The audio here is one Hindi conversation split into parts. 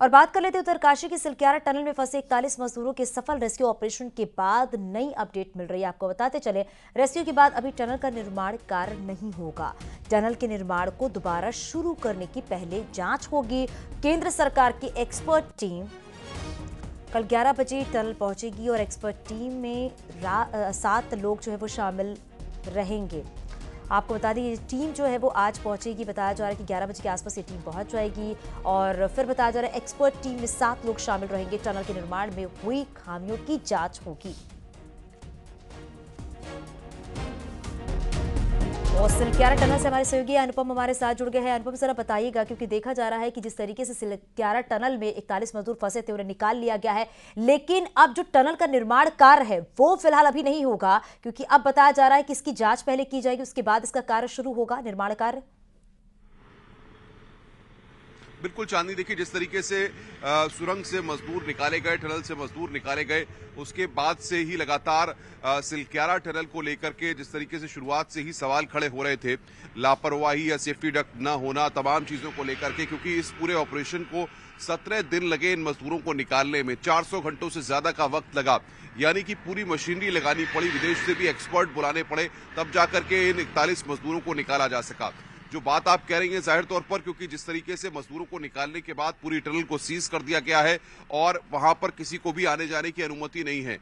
और बात कर लेते हैं उत्तरकाशी की सिलक्यारा टनल में फंसे 41 मजदूरों के सफल रेस्क्यू ऑपरेशन के बाद नई अपडेट मिल रही है। आपको बताते चले, रेस्क्यू के बाद अभी टनल का निर्माण कार्य नहीं होगा। टनल के निर्माण को दोबारा शुरू करने की पहले जांच होगी। केंद्र सरकार की एक्सपर्ट टीम कल 11 बजे टनल पहुंचेगी और एक्सपर्ट टीम में 7 लोग जो है वो शामिल रहेंगे। आपको बता दें, ये टीम जो है वो आज पहुंचेगी। बताया जा रहा है कि 11 बजे के आसपास ये टीम पहुंच जाएगी और फिर बताया जा रहा है एक्सपर्ट टीम में 7 लोग शामिल रहेंगे। टनल के निर्माण में हुई खामियों की जांच होगी। और सिलक्यारा टनल से हमारे सहयोगी अनुपम हमारे साथ जुड़ गए हैं। अनुपम, जरा बताइएगा, क्योंकि देखा जा रहा है कि जिस तरीके से सिलक्यारा टनल में 41 मजदूर फंसे थे उन्हें निकाल लिया गया है, लेकिन अब जो टनल का निर्माण कार्य है वो फिलहाल अभी नहीं होगा, क्योंकि अब बताया जा रहा है कि इसकी जांच पहले की जाएगी, उसके बाद इसका कार्य शुरू होगा, निर्माण कार्य। बिल्कुल चांदनी, देखिए जिस तरीके से सुरंग से मजदूर निकाले गए, टनल से मजदूर निकाले गए, उसके बाद से ही लगातार सिलक्यारा टनल को लेकर के जिस तरीके से शुरुआत से ही सवाल खड़े हो रहे थे, लापरवाही या सेफ्टी डक्ट न होना, तमाम चीजों को लेकर के, क्योंकि इस पूरे ऑपरेशन को 17 दिन लगे इन मजदूरों को निकालने में, 400 घंटों से ज्यादा का वक्त लगा, यानी कि पूरी मशीनरी लगानी पड़ी, विदेश से भी एक्सपर्ट बुलाने पड़े, तब जाकर के इन 41 मजदूरों को निकाला जा सका। जो बात आप कह रही हैं जाहिर तौर पर, क्योंकि जिस तरीके से मजदूरों को निकालने के बाद पूरी टनल को सीज कर दिया गया है और वहां पर किसी को भी आने जाने की अनुमति नहीं है।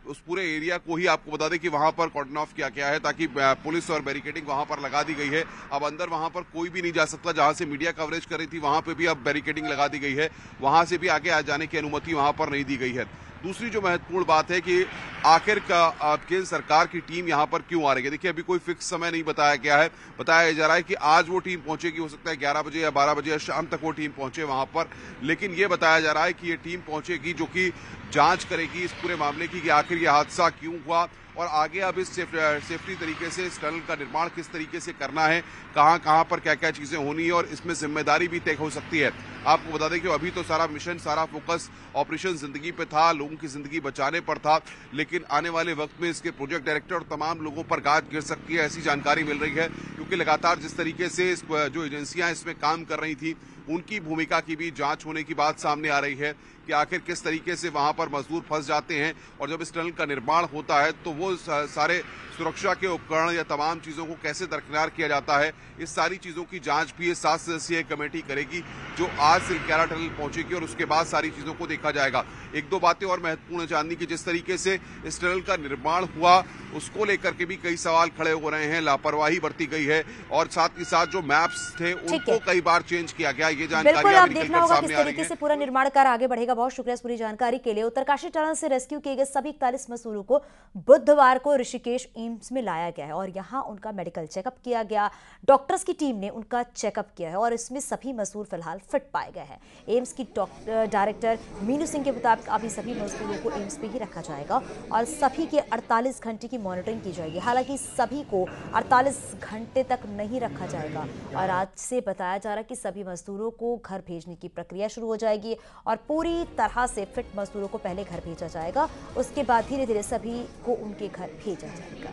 उस पूरे एरिया को ही आपको बता दें कि वहां पर कॉर्डन ऑफ किया गया है, ताकि पुलिस और बैरिकेडिंग वहां पर लगा दी गई है। अब अंदर वहां पर कोई भी नहीं जा सकता। जहां से मीडिया कवरेज कर रही थी वहां पर भी अब बैरिकेडिंग लगा दी गई है, वहां से भी आगे आ जाने की अनुमति वहां पर नहीं दी गई है। दूसरी जो महत्वपूर्ण बात है कि आखिर का केंद्र सरकार की टीम यहां पर क्यों आ रही है। देखिए अभी कोई फिक्स समय नहीं बताया गया है। बताया जा रहा है कि आज वो टीम पहुंचेगी, हो सकता है 11 बजे या 12 बजे या शाम तक वो टीम पहुंचे वहां पर, लेकिन ये बताया जा रहा है कि ये टीम पहुंचेगी जो कि जांच करेगी इस पूरे मामले की कि आखिर ये हादसा क्यों हुआ और आगे अब इस सेफ्टी तरीके से इस टनल का निर्माण किस तरीके से करना है, कहां कहां पर क्या क्या चीजें होनी है और इसमें जिम्मेदारी भी तय हो सकती है। आपको बता दें कि अभी तो सारा मिशन, सारा फोकस ऑपरेशन जिंदगी पे था, लोगों की जिंदगी बचाने पर था, लेकिन आने वाले वक्त में इसके प्रोजेक्ट डायरेक्टर और तमाम लोगों पर गाज गिर सकती है, ऐसी जानकारी मिल रही है। क्योंकि लगातार जिस तरीके से जो एजेंसियां इसमें काम कर रही थी उनकी भूमिका की भी जांच होने की बात सामने आ रही है कि आखिर किस तरीके से वहां पर मजदूर फंस जाते हैं और जब इस टनल का निर्माण होता है तो वो सारे सुरक्षा के उपकरण या तमाम चीजों को कैसे दरकिनार किया जाता है। इस सारी चीजों की जांच भी 7 सदस्यीय कमेटी करेगी जो आज सिलक्यारा टनल पहुंचेगी और उसके बाद सारी चीजों को देखा जाएगा। एक दो बातें और महत्वपूर्ण जानने की, जिस तरीके से इस टनल का निर्माण हुआ उसको लेकर के भी कई सवाल खड़े हो रहे हैं, लापरवाही बरती गई है और साथ ही साथ जो मैप्स थे उनको कई बार चेंज किया गया। ये जानकारी आप देखना होगा किस तरीके से पूरा निर्माण कार्य आगे बढ़ेगा। बहुत शुक्रिया इस पूरी जानकारी के लिए। उत्तरकाशी टनल से रेस्क्यू किए गए सभी 41 मजदूरों को बुधवार को ऋषिकेश एम्स में लाया गया है और यहां उनका मेडिकल चेकअप किया गया। डॉक्टर्स की टीम ने उनका चेकअप किया है और इसमें सभी मजदूर फिलहाल फिट पाए गए हैं। एम्स की डायरेक्टर मीनू सिंह के मुताबिक अभी सभी मजदूरों को एम्स में ही रखा जाएगा और सभी के 48 घंटे की मॉनिटरिंग की जाएगी। हालांकि सभी को 48 घंटे तक नहीं रखा जाएगा और आज से बताया जा रहा है कि सभी मजदूरों को घर भेजने की प्रक्रिया शुरू हो जाएगी और पूरी तरह से फिट मजदूरों को पहले घर भेजा जाएगा, उसके बाद धीरे धीरे सभी को उनके घर भेजा जाएगा।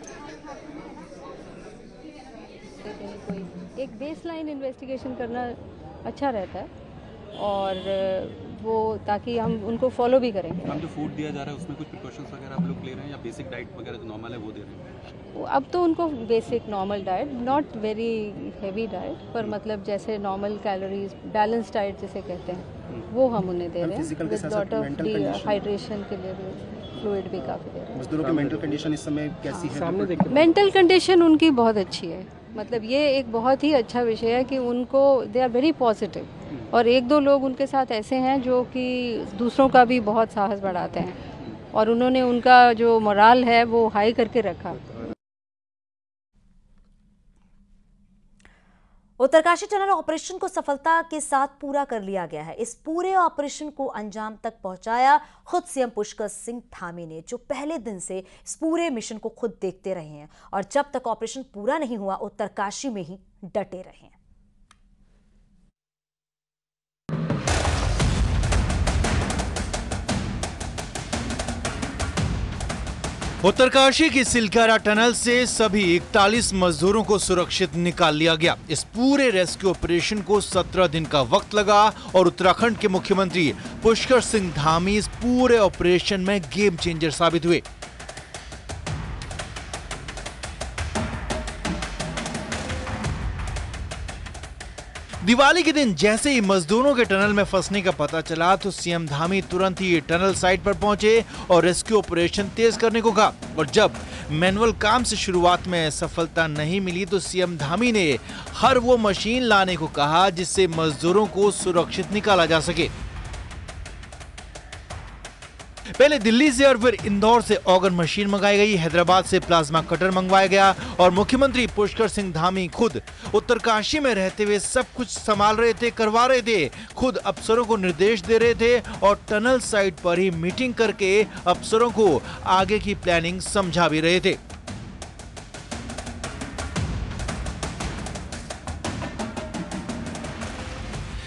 एक बेसलाइन इन्वेस्टिगेशन करना अच्छा रहता है और वो ताकि हम उनको फॉलो भी करें। हम जो फूड दिया जा रहा है उसमें कुछ प्रिकॉशंस वगैरह आप लोग ले रहे हैं या बेसिक डाइट वगैरह जो नॉर्मल है वो दे रहे हैं? अब तो उनको basic normal diet, not very heavy diet, पर मतलब जैसे नॉर्मल कैलोरीज, बैलेंस डाइट जिसे कहते हैं वो हम उन्हें दे रहे हैं। विद लॉट ऑफ हाइड्रेशन के लिए भी फ्लूइड भी काफ़ी दे रहे हैं। मजदूरों की मेंटल कंडीशन इस समय कैसी है? मेंटल कंडीशन उनकी बहुत अच्छी है। मतलब ये एक बहुत ही अच्छा विषय है कि उनको दे आर वेरी पॉजिटिव और एक दो लोग उनके साथ ऐसे हैं जो कि दूसरों का भी बहुत साहस बढ़ाते हैं और उन्होंने उनका जो मोराल है वो हाई करके रखा। उत्तरकाशी टनल ऑपरेशन को सफलता के साथ पूरा कर लिया गया है। इस पूरे ऑपरेशन को अंजाम तक पहुंचाया खुद सीएम पुष्कर सिंह धामी ने, जो पहले दिन से इस पूरे मिशन को खुद देखते रहे हैं और जब तक ऑपरेशन पूरा नहीं हुआ उत्तरकाशी में ही डटे रहे हैं। उत्तरकाशी की सिलक्यारा टनल से सभी 41 मजदूरों को सुरक्षित निकाल लिया गया। इस पूरे रेस्क्यू ऑपरेशन को 17 दिन का वक्त लगा और उत्तराखंड के मुख्यमंत्री पुष्कर सिंह धामी इस पूरे ऑपरेशन में गेम चेंजर साबित हुए। दिवाली के दिन जैसे ही मजदूरों के टनल में फंसने का पता चला तो सीएम धामी तुरंत ही टनल साइट पर पहुंचे और रेस्क्यू ऑपरेशन तेज करने को कहा। और जब मैनुअल काम से शुरुआत में सफलता नहीं मिली तो सीएम धामी ने हर वो मशीन लाने को कहा जिससे मजदूरों को सुरक्षित निकाला जा सके। पहले दिल्ली से और फिर इंदौर से ऑर्गन मशीन मंगाई गई, हैदराबाद से प्लाज्मा कटर मंगवाया गया और मुख्यमंत्री पुष्कर सिंह धामी खुद उत्तरकाशी में रहते हुए सब कुछ संभाल रहे थे, करवा रहे थे, खुद अफसरों को निर्देश दे रहे थे और टनल साइट पर ही मीटिंग करके अफसरों को आगे की प्लानिंग समझा भी रहे थे।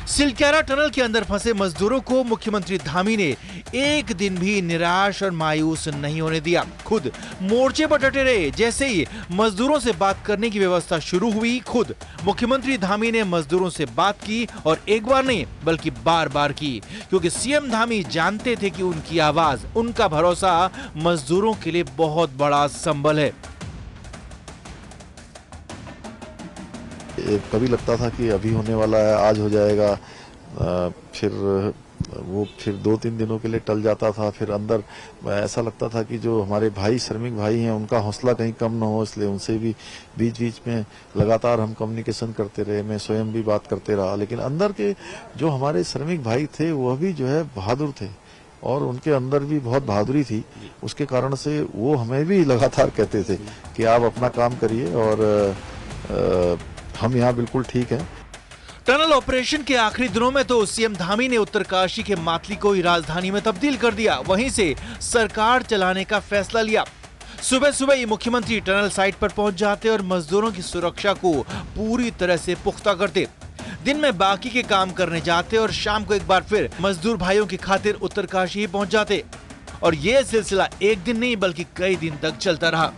सिलक्यारा टनल के अंदर फंसे मजदूरों को मुख्यमंत्री धामी ने एक दिन भी निराश और मायूस नहीं होने दिया। खुद मोर्चे पर डटे रहे। जैसे ही मजदूरों से बात करने की व्यवस्था शुरू हुई, खुद मुख्यमंत्री धामी ने मजदूरों से बात की और एक बार नहीं बल्कि बार बार की, क्योंकि सीएम धामी जानते थे कि उनकी आवाज, उनका भरोसा मजदूरों के लिए बहुत बड़ा संबल है। कभी लगता था कि अभी होने वाला है, आज हो जाएगा, फिर 2-3 दिनों के लिए टल जाता था। फिर अंदर ऐसा लगता था कि जो हमारे भाई, श्रमिक भाई हैं, उनका हौसला कहीं कम ना हो, इसलिए उनसे भी बीच बीच में लगातार हम कम्युनिकेशन करते रहे। मैं स्वयं भी बात करते रहा, लेकिन अंदर के जो हमारे श्रमिक भाई थे वह भी जो है बहादुर थे और उनके अंदर भी बहुत बहादुरी थी। उसके कारण से वो हमें भी लगातार कहते थे कि आप अपना काम करिए और हम यहाँ बिल्कुल ठीक हैं। टनल ऑपरेशन के आखिरी दिनों में तो सीएम धामी ने उत्तरकाशी के मातली को ही राजधानी में तब्दील कर दिया, वहीं से सरकार चलाने का फैसला लिया। सुबह सुबह ही मुख्यमंत्री टनल साइट पर पहुंच जाते और मजदूरों की सुरक्षा को पूरी तरह से पुख्ता करते। दिन में बाकी के काम करने जाते और शाम को एक बार फिर मजदूर भाइयों की खातिर उत्तरकाशी ही पहुंच जाते और ये सिलसिला एक दिन नहीं बल्कि कई दिन तक चलता रहा।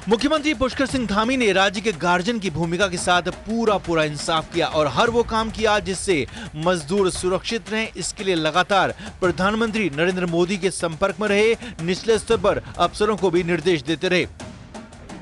मुख्यमंत्री पुष्कर सिंह धामी ने राज्य के गार्जियन की भूमिका के साथ पूरा इंसाफ किया और हर वो काम किया जिससे मजदूर सुरक्षित रहें। इसके लिए लगातार प्रधानमंत्री नरेंद्र मोदी के संपर्क में रहे, निचले स्तर पर अफसरों को भी निर्देश देते रहे।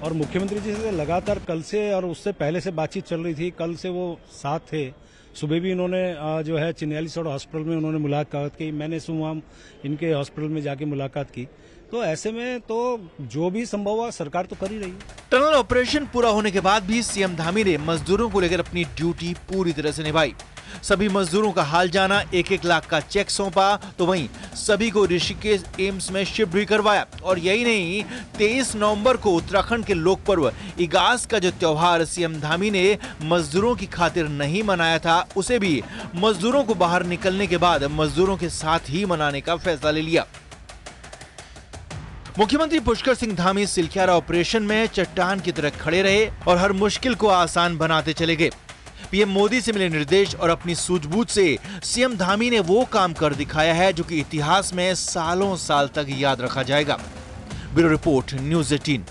और मुख्यमंत्री जी से लगातार कल से और उससे पहले से बातचीत चल रही थी। कल से वो साथ थे। सुबह भी इन्होंने जो है चिन्यालीसौड़ हॉस्पिटल में उन्होंने मुलाकात की। मैंने सुबह इनके हॉस्पिटल में जाके मुलाकात की। तो ऐसे में तो जो भी संभव हुआ सरकार तो कर ही रही है। टनल ऑपरेशन पूरा होने के बाद भी सीएम धामी ने मजदूरों को लेकर अपनी ड्यूटी पूरी तरह से निभाई। सभी मजदूरों का हाल जाना, 1-1 लाख का चेक सौंपा, तो वहीं सभी को ऋषिकेश एम्स में शिफ्ट भी करवाया। और यही नहीं, 23 नवंबर को उत्तराखंड के लोक पर्व इगास का जो त्योहार सीएम धामी ने मजदूरों की खातिर नहीं मनाया था, उसे भी मजदूरों को बाहर निकलने के बाद मजदूरों के साथ ही मनाने का फैसला ले लिया। मुख्यमंत्री पुष्कर सिंह धामी सिलक्यारा ऑपरेशन में चट्टान की तरह खड़े रहे और हर मुश्किल को आसान बनाते चले गए। पीएम मोदी से मिले निर्देश और अपनी सूझबूझ से सीएम धामी ने वो काम कर दिखाया है जो कि इतिहास में सालों साल तक याद रखा जाएगा। Bureau report, news 18।